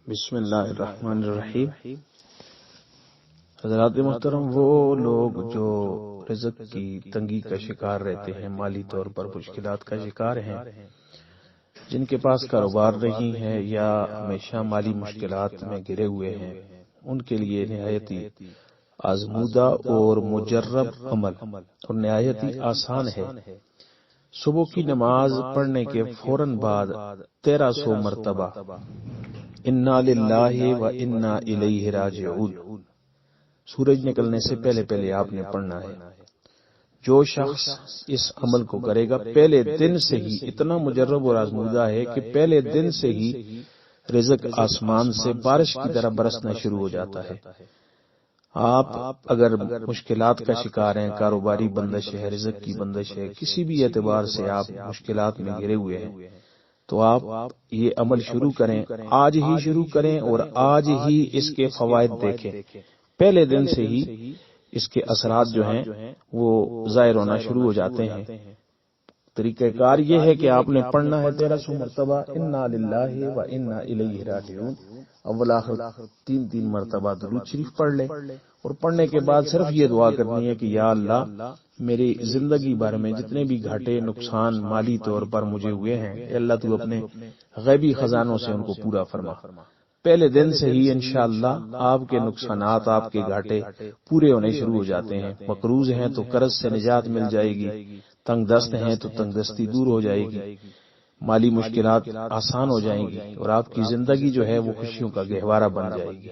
بسم اللہ الرحمن الرحیم۔ حضرات محترم، وہ لوگ جو رزق کی تنگی کا شکار رہتے ہیں، مالی طور پر مشکلات کا شکار ہیں، جن کے پاس کاروبار نہیں ہے یا ہمیشہ مالی مشکلات میں گھرے ہوئے ہیں، ان کے لیے نہایت ہی آزمودہ اور مجرب عمل اور نہایت ہی آسان ہے۔ صبح کی نماز پڑھنے کے فوراً بعد 1300 مرتبہ انا للہ و انا الیہ راجعون سورج نکلنے سے پہلے پہلے آپ نے پڑھنا ہے۔ جو شخص اس عمل کو کرے گا پہلے دن سے ہی اتنا مجرب اور آزمودہ ہے کہ پہلے دن سے ہی رزق آسمان سے بارش کی طرح برسنا شروع ہو جاتا ہے۔ آپ اگر مشکلات کا شکار ہیں، کاروباری بندش ہے، رزق کی بندش ہے، کسی بھی اعتبار سے آپ مشکلات میں گھرے ہوئے ہیں، تو آپ یہ عمل شروع کریں، آج ہی شروع کریں اور آج ہی اس کے فوائد دیکھیں۔ پہلے دن سے ہی اس کے اثرات جو ہیں وہ ظاہر ہونا شروع ہو جاتے ہیں۔ طریقہ کار یہ ہے کہ آپ نے پڑھنا ہے 1300 مرتبہ انا للہ و انا الیہ راجعون، اول آخر 3 مرتبہ درود شریف پڑھ لیں، اور پڑھنے کے بعد صرف یہ دعا کرنی ہے کہ یا اللہ، میری زندگی بھر میں جتنے بھی گھاٹے نقصان مالی طور پر مجھے ہوئے ہیں، اے اللہ تو اپنے غیبی خزانوں سے ان کو پورا فرما۔ پہلے دن سے ہی انشاءاللہ آپ کے نقصانات، آپ کے گھاٹے پورے ہونے شروع ہو جاتے ہیں۔ مقروض ہیں تو قرض سے نجات مل جائے گی، تنگ دست ہیں تو تنگ دستی دور ہو جائے گی، مالی مشکلات آسان ہو جائیں گی، اور آپ کی زندگی جو ہے وہ خوشیوں کا گہوارہ بن جائے گی۔